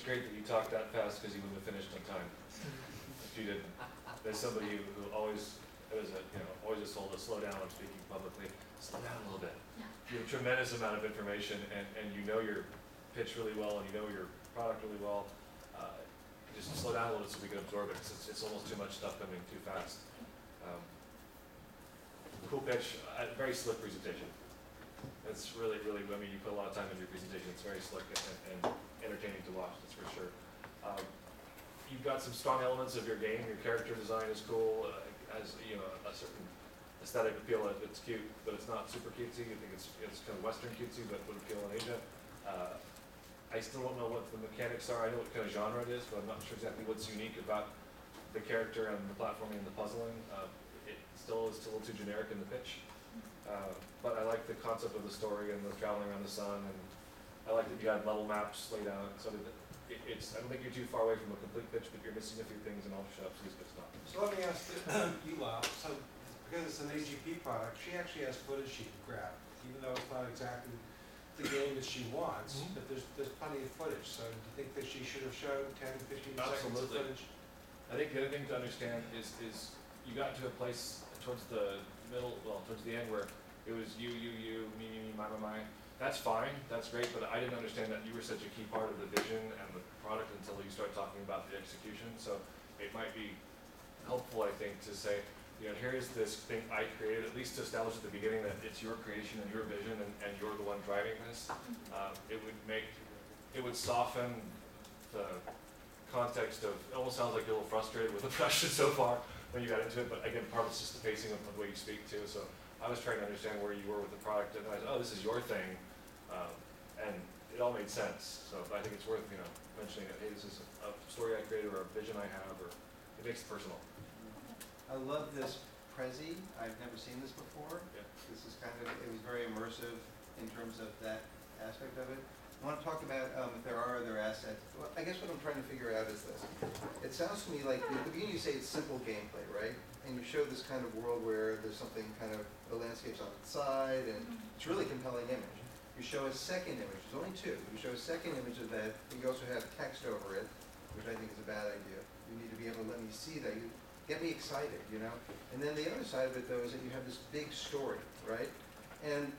it's great that you talk that fast because you wouldn't have finished on time if you didn't. There's somebody who always, always is told to slow down when speaking publicly. Slow down a little bit. You have a tremendous amount of information, and you know your pitch really well, and you know your product really well. Just slow down a little bit so we can absorb it, because it's almost too much stuff coming too fast. Cool pitch, very slick presentation. It's really, really, I mean, you put a lot of time into your presentation. It's very slick and entertaining to watch, that's for sure. You've got some strong elements of your game. Your character design is cool, has a certain aesthetic appeal. It's cute, but it's not super cutesy. I think it's kind of Western cutesy, but would appeal in Asia. I still don't know what the mechanics are. I know what kind of genre it is, but I'm not sure exactly what's unique about the character and the platforming and the puzzling. It still is a little too generic in the pitch. But I like the concept of the story and the traveling around the sun, and I like that you had level maps laid out. So that I don't think you're too far away from a complete pitch, but you're missing a few things, and I'll shut up so you can stop. So let me ask you, Lyle. So because it's an AGP product, she actually has footage she can grab, even though it's not exactly the game that she wants, but there's plenty of footage. So do you think that she should have showed 10, 15 seconds of footage? I think the other thing to understand is you got to a place towards the middle, well, towards the end where it was you, me, my. That's fine, that's great, but I didn't understand that you were such a key part of the vision and the product until you start talking about the execution. So it might be helpful, I think, to say, here's this thing I created, at least to establish at the beginning that it's your creation and your vision, and you're the one driving this. It would soften the context of, it almost sounds like you're a little frustrated with the production so far when you got into it, but again, part of it's just the pacing of the way you speak too. So I was trying to understand where you were with the product, and I said, oh, this is your thing, and it all made sense. So I think it's worth mentioning that, hey, this is a story I created or a vision I have, or it makes it personal. I love this Prezi. I've never seen this before. Yeah. This is it was very immersive in terms of that aspect of it. I want to talk about if there are other assets. Well, I guess what I'm trying to figure out is this. It sounds to me like, at the beginning you say it's simple gameplay, right? And you show this kind of world where there's something the landscape's on its side, and it's a really compelling image. You show a second image, there's only two. You show a second image of that, but you also have text over it, which I think is a bad idea. You need to be able to let me see that. You get me excited, And then the other side of it, though, is that you have this big story, right? And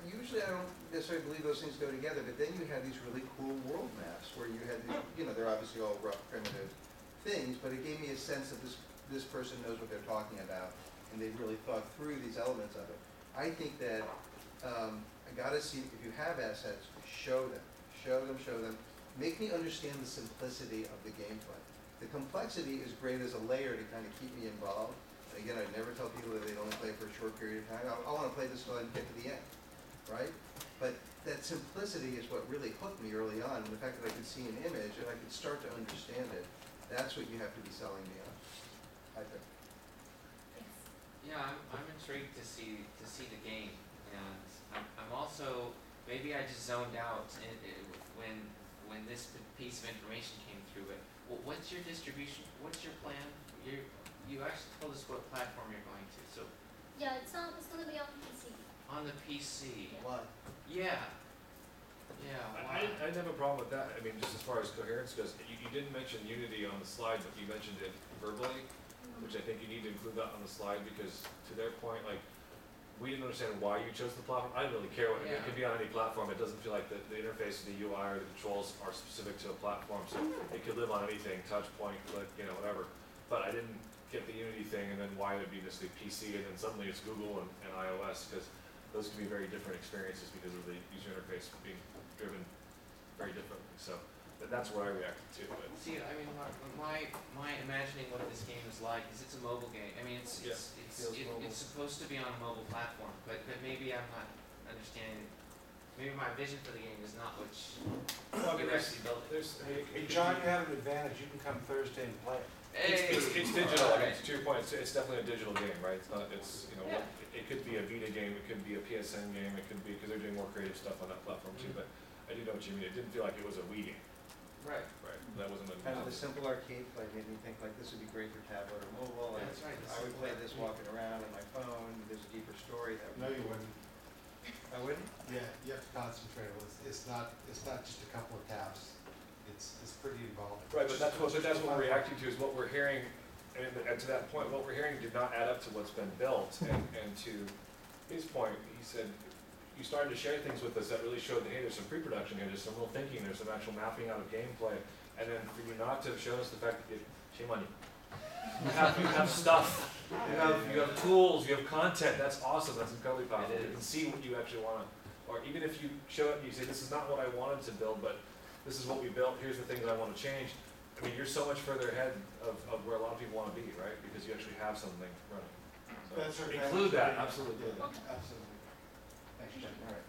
usually I don't necessarily believe those things go together, but then you have these really cool world maps where you had these, they're obviously all rough, primitive things, but it gave me a sense that this person knows what they're talking about, and they've really thought through these elements of it. I think that I gotta see, if you have assets, show them. Make me understand the simplicity of the gameplay. The complexity is great as a layer to kind of keep me involved. And again, I'd never tell people that they'd only play for a short period of time. I want to play this till I get to the end, right? But that simplicity is what really hooked me early on. And the fact that I could see an image and I could start to understand it, that's what you have to be selling me on, I think. Yeah, I'm intrigued to see the game, and I'm also, maybe I just zoned out when this piece of information came through. But what's your distribution? What's your plan? You actually told us what platform you're going to. So yeah, it's going to be on PC. On the PC. Yeah. Why? Yeah. Why? I didn't have a problem with that. I mean, just as far as coherence goes, you didn't mention Unity on the slide, but you mentioned it verbally, which I think you need to include that on the slide, because to their point, we didn't understand why you chose the platform. I didn't really care what it could be on any platform. It doesn't feel like the interface, the UI, or the controls are specific to a platform, so it could live on anything, touch, point, click, whatever. But I didn't get the Unity thing, and then why it would be this PC, and then suddenly it's Google and iOS, because those can be very different experiences because of the user interface being driven very differently. So that's where I reacted to. But see, I mean, my imagining what this game is like is it's a mobile game. I mean, it's supposed to be on a mobile platform, but maybe I'm not understanding. Maybe my vision for the game is not what you actually built. Hey, John, you have an advantage. You can come Thursday and play it. It's digital. Right. To your point, it's definitely a digital game, right? It's not. It could be a Vita game. It could be a PSN game. It could be, because they're doing more creative stuff on that platform too. But I do know what you mean. It didn't feel like it was a Wii game. Right. That wasn't a kind of the simple arcade play made me think this would be great for tablet or mobile. Yeah, that's right. I would play this walking around on my phone. There's a deeper story. No, you wouldn't. I wouldn't? Yeah, you have to concentrate. It's not just a couple of tabs. It's Right, but that's what we're reacting to, is what we're hearing, and to that point, what we're hearing did not add up to what's been built, and to his point, he said, you started to share things with us that really showed that, hey, there's some pre-production here, there's some real thinking, there's some actual mapping out of gameplay, and then for you not to have shown us the fact that, shame on you. You have stuff, you have tools, you have content, that's awesome, that's incredibly powerful, you can see what you actually wanna, or even if you show it and you say, this is not what I wanted to build, but this is what we built, here's the things I wanna change. I mean, you're so much further ahead of where a lot of people wanna be, right? Because you actually have something running. So That's our include that, advantage. absolutely. Absolutely. Thanks, Jen. All right.